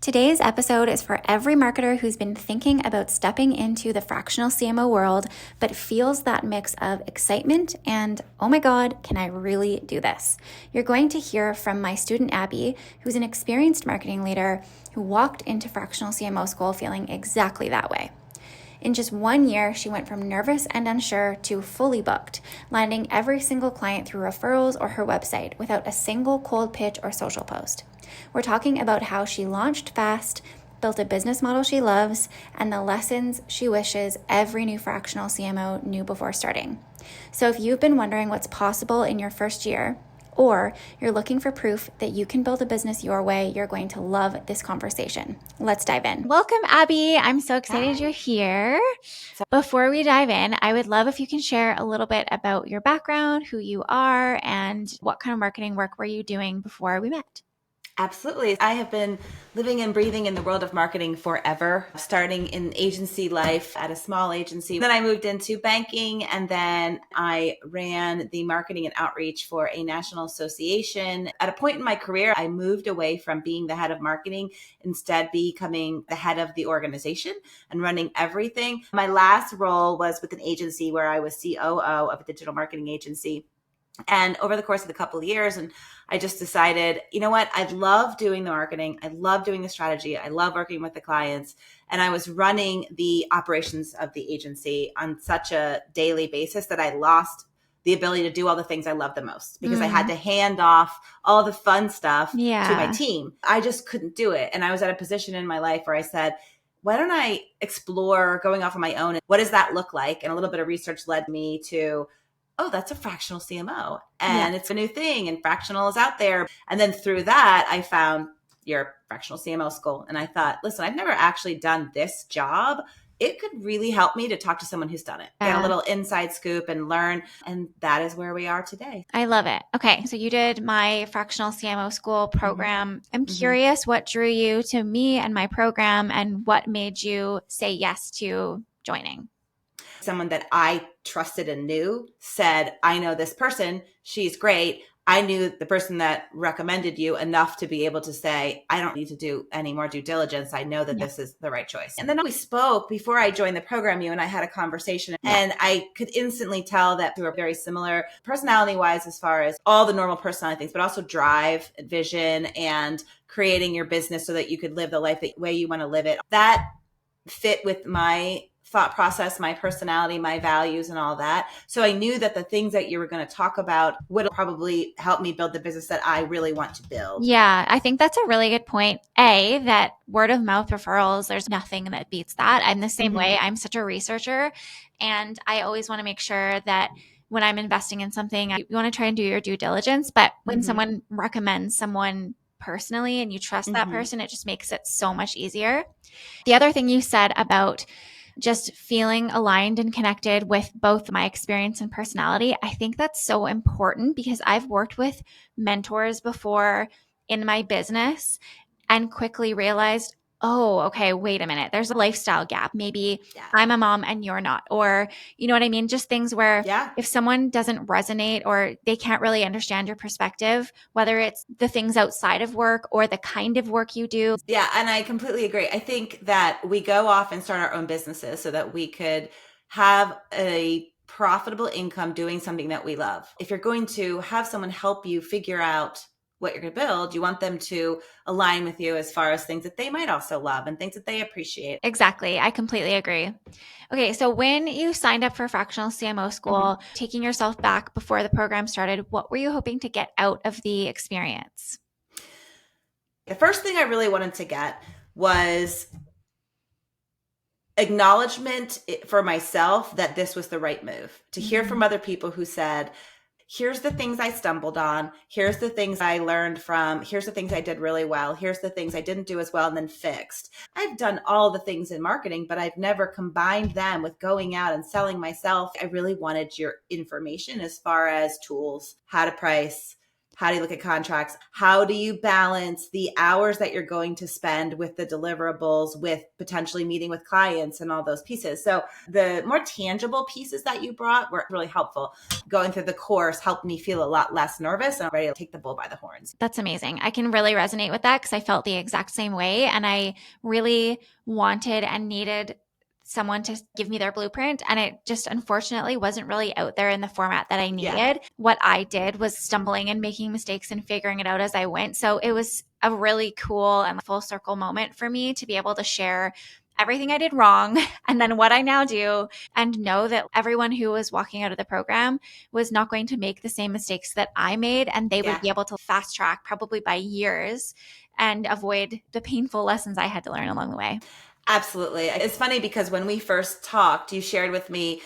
Today's episode is for every marketer who's been thinking about stepping into the fractional CMO world, but feels that mix of excitement and, oh my God, can I really do this? You're going to hear from my student, Abby, who's an experienced marketing leader who walked into fractional CMO school feeling exactly that way. In just 1 year, she went from nervous and unsure to fully booked, landing every single client through referrals or her website without a single cold pitch or social post. We're talking about how she launched fast, built a business model she loves, and the lessons she wishes every new fractional CMO knew before starting. So if you've been wondering what's possible in your first year, or you're looking for proof that you can build a business your way, you're going to love this conversation. Let's dive in. Welcome, Abby. I'm so excited you're here. Before we dive in, I would love if you can share a little bit about your background, who you are, and what kind of marketing work were you doing before we met? Absolutely. I have been living and breathing in the world of marketing forever, starting in agency life at a small agency. Then I moved into banking, and then I ran the marketing and outreach for a national association. At a point in my career, I moved away from being the head of marketing, instead becoming the head of the organization and running everything. My last role was with an agency where I was COO of a digital marketing agency. And over the course of a couple of years, and I just decided, you know what? I love doing the marketing. I love doing the strategy. I love working with the clients. And I was running the operations of the agency on such a daily basis that I lost the ability to do all the things I love the most because I had to hand off all the fun stuff to my team. I just couldn't do it. And I was at a position in my life where I said, why don't I explore going off on my own? What does that look like? And a little bit of research led me to, oh, that's a fractional CMO and it's a new thing and fractional is out there. And then through that, I found your Fractional CMO School. And I thought, listen, I've never actually done this job. It could really help me to talk to someone who's done it, get a little inside scoop and learn. And that is where we are today. I love it. Okay. So you did my Fractional CMO School program. I'm curious what drew you to me and my program and what made you say yes to joining? Someone that I trusted and knew said, I know this person, she's great. I knew the person that recommended you enough to be able to say, I don't need to do any more due diligence. I know that this is the right choice. And then we spoke before I joined the program, you and I had a conversation and I could instantly tell that we were very similar personality wise, as far as all the normal personality things, but also drive, vision, and creating your business so that you could live the life the way you want to live it. That fit with my thought process, my personality, my values, and all that. So I knew that the things that you were going to talk about would probably help me build the business that I really want to build. Yeah, I think that's a really good point. That word of mouth referrals, there's nothing that beats that. I'm the same way. I'm such a researcher, and I always want to make sure that when I'm investing in something, you want to try and do your due diligence. But when someone recommends someone personally and you trust that person, it just makes it so much easier. The other thing you said about just feeling aligned and connected with both my experience and personality, I think that's so important because I've worked with mentors before in my business and quickly realized, oh, okay, wait a minute. There's a lifestyle gap. Maybe I'm a mom and you're not. Or, you know what I mean? Just things where if someone doesn't resonate or they can't really understand your perspective, whether it's the things outside of work or the kind of work you do. Yeah, and I completely agree. I think that we go off and start our own businesses so that we could have a profitable income doing something that we love. If you're going to have someone help you figure out what you're going to build, you want them to align with you as far as things that they might also love and things that they appreciate. Exactly. I completely agree. Okay. So when you signed up for Fractional CMO School, taking yourself back before the program started, what were you hoping to get out of the experience? The first thing I really wanted to get was acknowledgement for myself that this was the right move. To hear from other people who said, here's the things I stumbled on. Here's the things I learned from. Here's the things I did really well. Here's the things I didn't do as well and then fixed. I've done all the things in marketing, but I've never combined them with going out and selling myself. I really wanted your information as far as tools, how to price, How do you look at contracts? How do you balance the hours that you're going to spend with the deliverables, with potentially meeting with clients and all those pieces? So the more tangible pieces that you brought were really helpful. Going through the course helped me feel a lot less nervous and ready to take the bull by the horns. That's amazing. I can really resonate with that because I felt the exact same way. And I really wanted and needed someone to give me their blueprint. And it just unfortunately wasn't really out there in the format that I needed. Yeah. What I did was stumbling and making mistakes and figuring it out as I went. So it was a really cool and full circle moment for me to be able to share everything I did wrong and then what I now do, and know that everyone who was walking out of the program was not going to make the same mistakes that I made, and they would be able to fast track probably by years and avoid the painful lessons I had to learn along the way. Absolutely. It's funny because when we first talked, you shared with me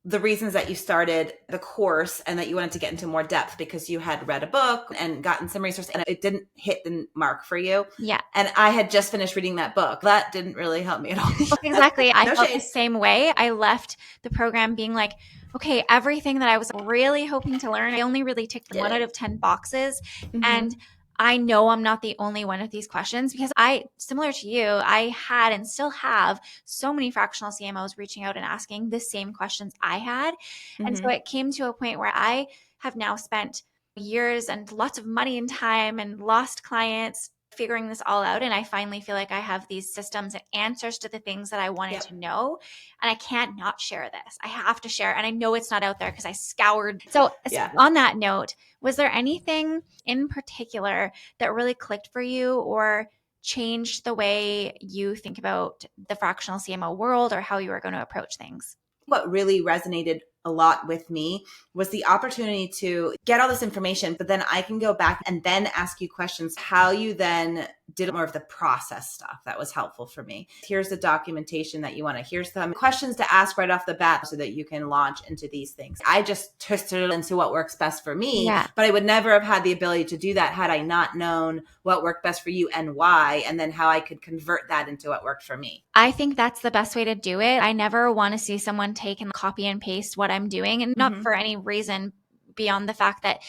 the reasons that you started the course and that you wanted to get into more depth because you had read a book and gotten some research and it didn't hit the mark for you. Yeah. And I had just finished reading that book. That didn't really help me at all. Exactly. I No felt shade. the same way. I left the program being like, okay, everything that I was really hoping to learn, I only really ticked 1 out of 10 boxes. And I know I'm not the only one with these questions because similar to you, I had and still have so many fractional CMOs reaching out and asking the same questions I had. And so it came to a point where I have now spent years and lots of money and time and lost clients figuring this all out. And I finally feel like I have these systems and answers to the things that I wanted to know. And I can't not share this. I have to share. And I know it's not out there because I scoured. So on that note, was there anything in particular that really clicked for you or changed the way you think about the fractional CMO world or how you were going to approach things? What really resonated a lot with me was the opportunity to get all this information, but then I can go back and then ask you questions, how you then did more of the process stuff that was helpful for me. Here's the documentation that you want to, here's some questions to ask right off the bat so that you can launch into these things. I just twisted it into what works best for me, but I would never have had the ability to do that had I not known what worked best for you and why, and then how I could convert that into what worked for me. I think that's the best way to do it. I never want to see someone take and copy and paste what I'm doing, and not for any reason beyond the fact that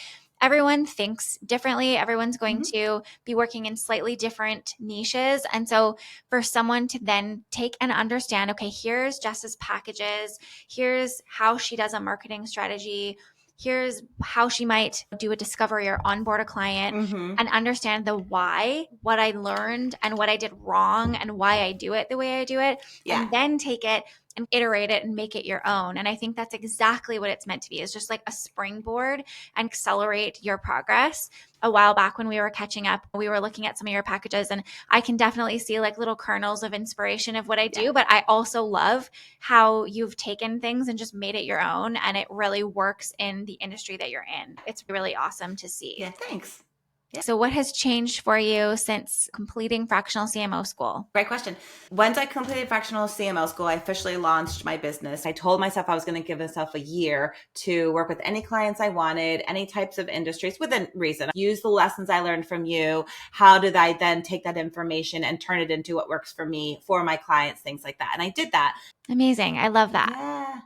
everyone thinks differently. Everyone's going to be working in slightly different niches. And so for someone to then take and understand, okay, here's Jess's packages, here's how she does a marketing strategy, here's how she might do a discovery or onboard a client, and understand the why, what I learned and what I did wrong and why I do it the way I do it, and then take it and iterate it and make it your own. And I think that's exactly what it's meant to be. It's just like a springboard and accelerate your progress. A while back when we were catching up, we were looking at some of your packages, and I can definitely see like little kernels of inspiration of what I do, but I also love how you've taken things and just made it your own, and it really works in the industry that you're in. It's really awesome to see. Yeah, thanks. So what has changed for you since completing Fractional CMO School? Great question. Once I completed Fractional CMO School, I officially launched my business. I told myself I was going to give myself a year to work with any clients I wanted, any types of industries within reason. Use the lessons I learned from you. How did I then take that information and turn it into what works for me, for my clients, things like that. And I did that. Amazing. I love that. Yeah.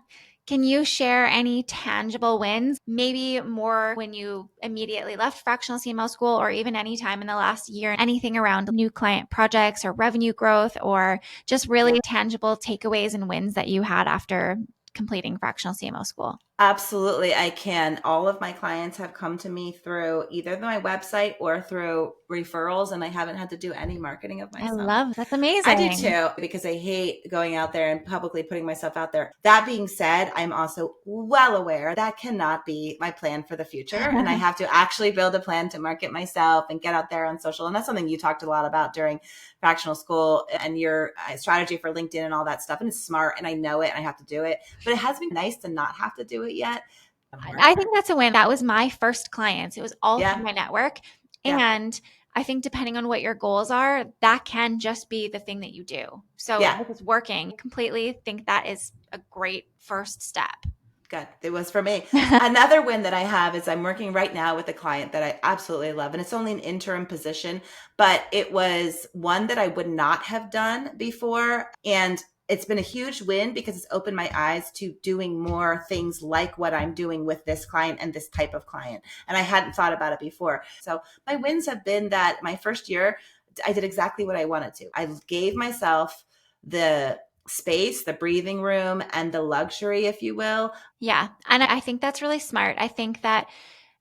Can you share any tangible wins, maybe more when you immediately left Fractional CMO School or even any time in the last year, anything around new client projects or revenue growth or just really tangible takeaways and wins that you had after completing Fractional CMO School? Absolutely, I can. All of my clients have come to me through either my website or through referrals, and I haven't had to do any marketing of myself. I love that's amazing. I do too, because I hate going out there and publicly putting myself out there. That being said, I'm also well aware that cannot be my plan for the future. And I have to actually build a plan to market myself and get out there on social. And that's something you talked a lot about during Fractional School and your strategy for LinkedIn and all that stuff. And it's smart, and I know it, and I have to do it. But it has been nice to not have to do it yet. I think that's a win. That was my first clients. It was all through my network. And I think depending on what your goals are, that can just be the thing that you do. So if it's working, completely think that is a great first step. Good. It was for me. Another win that I have is I'm working right now with a client that I absolutely love. And it's only an interim position, but it was one that I would not have done before. And It's been a huge win because it's opened my eyes to doing more things like what I'm doing with this client and this type of client. And I hadn't thought about it before. So my wins have been that my first year, I did exactly what I wanted to. I gave myself the space, the breathing room, and the luxury, if you will. Yeah. And I think that's really smart. I think that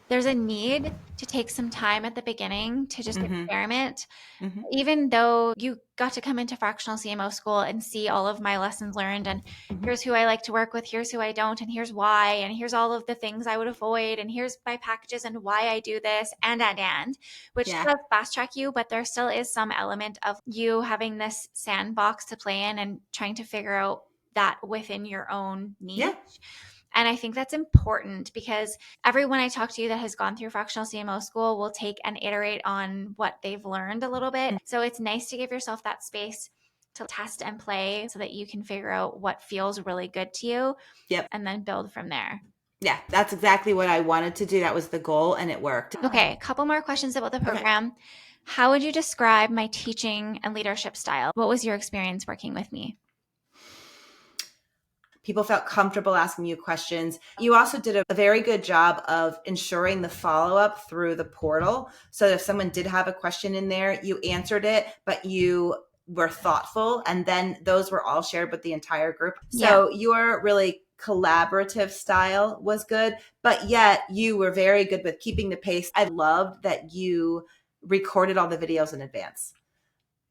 there's a need to take some time at the beginning to just Mm-hmm. experiment. Mm-hmm. Even though you got to come into Fractional CMO School and see all of my lessons learned, and Mm-hmm. here's who I like to work with, here's who I don't, and here's why, and here's all of the things I would avoid, and here's my packages and why I do this, and, which Yeah. does fast track you, but there still is some element of you having this sandbox to play in and trying to figure out that within your own niche. Yeah. And I think that's important because everyone I talk to that has gone through Fractional CMO School will take and iterate on what they've learned a little bit. So it's nice to give yourself that space to test and play so that you can figure out what feels really good to you. Yep. And then build from there. Yeah, that's exactly what I wanted to do. That was the goal, and it worked. Okay, a couple more questions about the Okay. program. How would you describe my teaching and leadership style? What was your experience working with me? People felt comfortable asking you questions. You also did a very good job of ensuring the follow-up through the portal. So if someone did have a question in there, you answered it, but you were thoughtful. And then those were all shared with the entire group. So your really collaborative style was good, but yet you were very good with keeping the pace. I loved that you recorded all the videos in advance,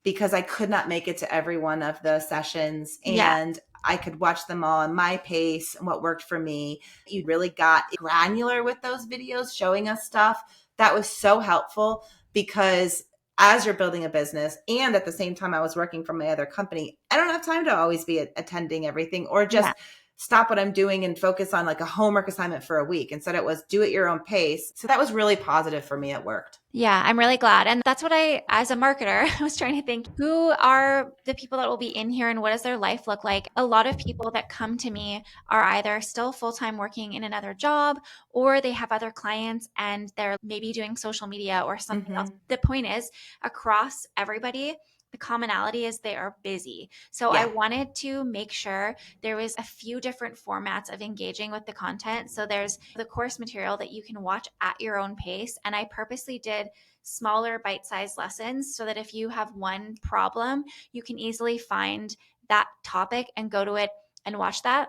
because I could not make it to every one of the sessions, and I could watch them all on my pace and what worked for me. You really got granular with those videos, showing us stuff that was so helpful, because as you're building a business and at the same time I was working for my other company, I don't have time to always be attending everything, or just stop what I'm doing and focus on like a homework assignment for a week. Instead, it was do at your own pace. So that was really positive for me. It worked. Yeah, I'm really glad. And that's what as a marketer, I was trying to think, who are the people that will be in here and what does their life look like? A lot of people that come to me are either still full-time working in another job, or they have other clients and they're maybe doing social media or something else. The point is, across everybody, the commonality is they are busy. So I wanted to make sure there was a few different formats of engaging with the content. So there's the course material that you can watch at your own pace. And I purposely did smaller bite-sized lessons so that if you have one problem, you can easily find that topic and go to it and watch that.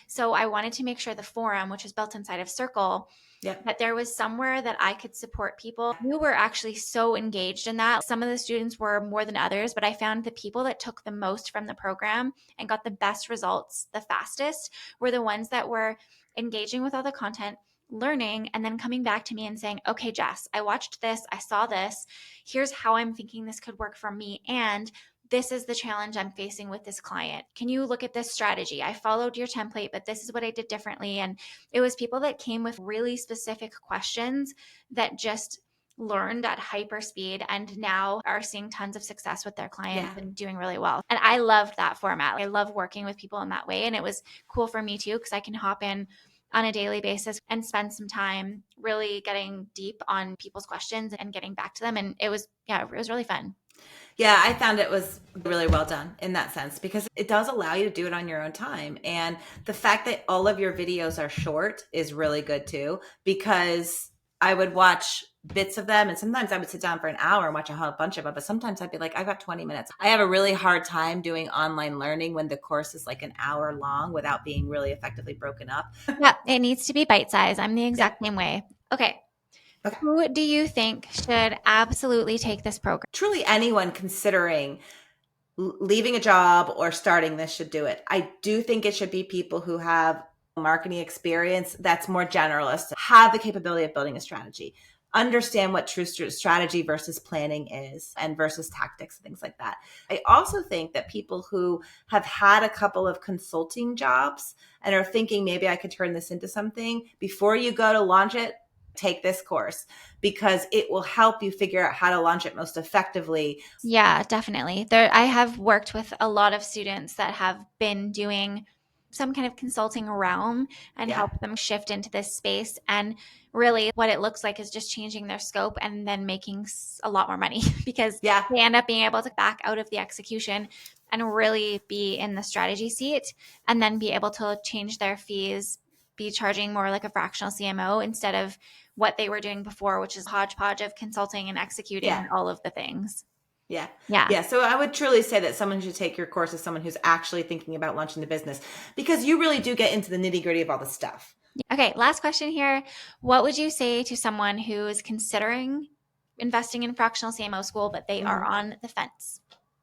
So I wanted to make sure the forum, which is built inside of Circle, that there was somewhere that I could support people. You were actually so engaged in that. Some of the students were more than others, but I found the people that took the most from the program and got the best results the fastest were the ones that were engaging with all the content, learning, and then coming back to me and saying, okay, Jess, I watched this, I saw this. Here's how I'm thinking this could work for me. And this is the challenge I'm facing with this client. Can you look at this strategy? I followed your template, but this is what I did differently. And it was people that came with really specific questions that just learned at hyper speed and now are seeing tons of success with their clients and doing really well. And I loved that format. I love working with people in that way. And it was cool for me too, because I can hop in on a daily basis and spend some time really getting deep on people's questions and getting back to them. And it was really fun. Yeah, I found it was really well done in that sense, because it does allow you to do it on your own time. And the fact that all of your videos are short is really good too, because I would watch bits of them and sometimes I would sit down for an hour and watch a whole bunch of them, but sometimes I'd be like, I got 20 minutes. I have a really hard time doing online learning when the course is like an hour long without being really effectively broken up. Yeah, it needs to be bite-sized. I'm the exact same way. Okay. Who do you think should absolutely take this program? Truly anyone considering leaving a job or starting this should do it. I do think it should be people who have marketing experience that's more generalist, have the capability of building a strategy, understand what true strategy versus planning is, and versus tactics and things like that. I also think that people who have had a couple of consulting jobs and are thinking maybe I could turn this into something, before you go to launch it, take this course, because it will help you figure out how to launch it most effectively. Yeah, definitely. I have worked with a lot of students that have been doing some kind of consulting realm and Yeah. help them shift into this space. And really what it looks like is just changing their scope and then making a lot more money because Yeah. they end up being able to back out of the execution and really be in the strategy seat and then be able to change their fees, be charging more like a fractional CMO instead of what they were doing before, which is hodgepodge of consulting and executing Yeah. all of the things. Yeah. Yeah. Yeah. So I would truly say that someone should take your course is someone who's actually thinking about launching the business, because you really do get into the nitty gritty of all the stuff. Okay. Last question here. What would you say to someone who is considering investing in fractional CMO school, but they are on the fence?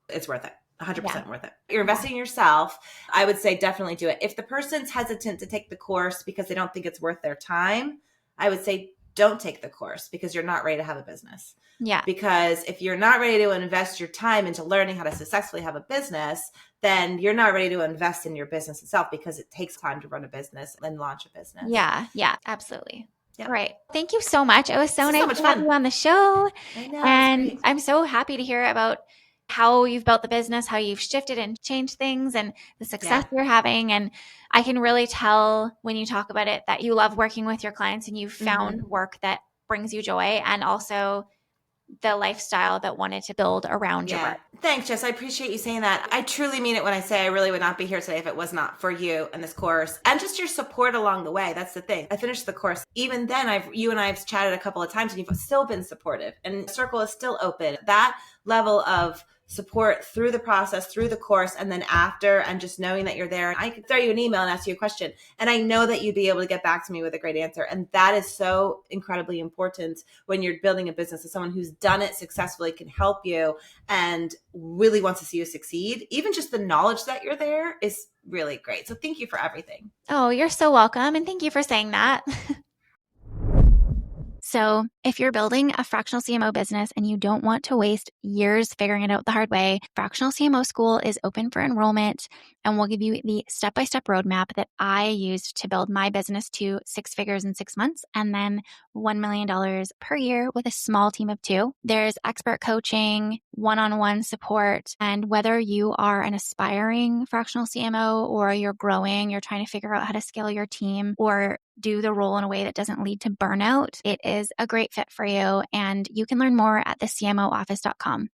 It's worth it. Yeah. 100% worth it. You're investing in yourself. I would say definitely do it. If the person's hesitant to take the course because they don't think it's worth their time, I would say don't take the course because you're not ready to have a business. Yeah. Because if you're not ready to invest your time into learning how to successfully have a business, then you're not ready to invest in your business itself, because it takes time to run a business and launch a business. Yeah. Yeah. Absolutely. Yeah. All right. Thank you so much. It was so This is nice so much to have fun. you on the show. I know. And It's great. I'm so happy to hear about how you've built the business, how you've shifted and changed things, and the success you're having. And I can really tell when you talk about it that you love working with your clients and you've found work that brings you joy, and also the lifestyle that wanted to build around your work. Thanks, Jess. I appreciate you saying that. I truly mean it when I say I really would not be here today if it was not for you and this course and just your support along the way. That's the thing. I finished the course. Even then, you and I have chatted a couple of times and you've still been supportive, and the circle is still open. That level of support through the process, through the course, and then after, and just knowing that you're there. I could throw you an email and ask you a question, and I know that you'd be able to get back to me with a great answer. And that is so incredibly important when you're building a business. As someone who's done it successfully can help you and really wants to see you succeed. Even just the knowledge that you're there is really great. So thank you for everything. Oh, you're so welcome. And thank you for saying that. So if you're building a fractional CMO business and you don't want to waste years figuring it out the hard way, Fractional CMO School is open for enrollment, and we'll give you the step-by-step roadmap that I used to build my business to 6 figures in 6 months and then $1 million per year with a small team of 2. There's expert coaching, one-on-one support, and whether you are an aspiring fractional CMO or you're growing, you're trying to figure out how to scale your team or do the role in a way that doesn't lead to burnout, it is a great fit for you. And you can learn more at thecmooffice.com.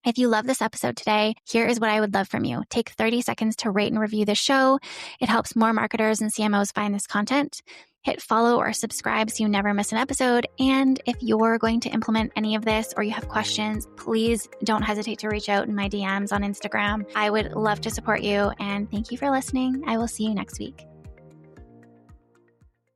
If you love this episode today, here is what I would love from you. Take 30 seconds to rate and review the show. It helps more marketers and CMOs find this content. Hit follow or subscribe so you never miss an episode. And if you're going to implement any of this or you have questions, please don't hesitate to reach out in my DMs on Instagram. I would love to support you. And thank you for listening. I will see you next week.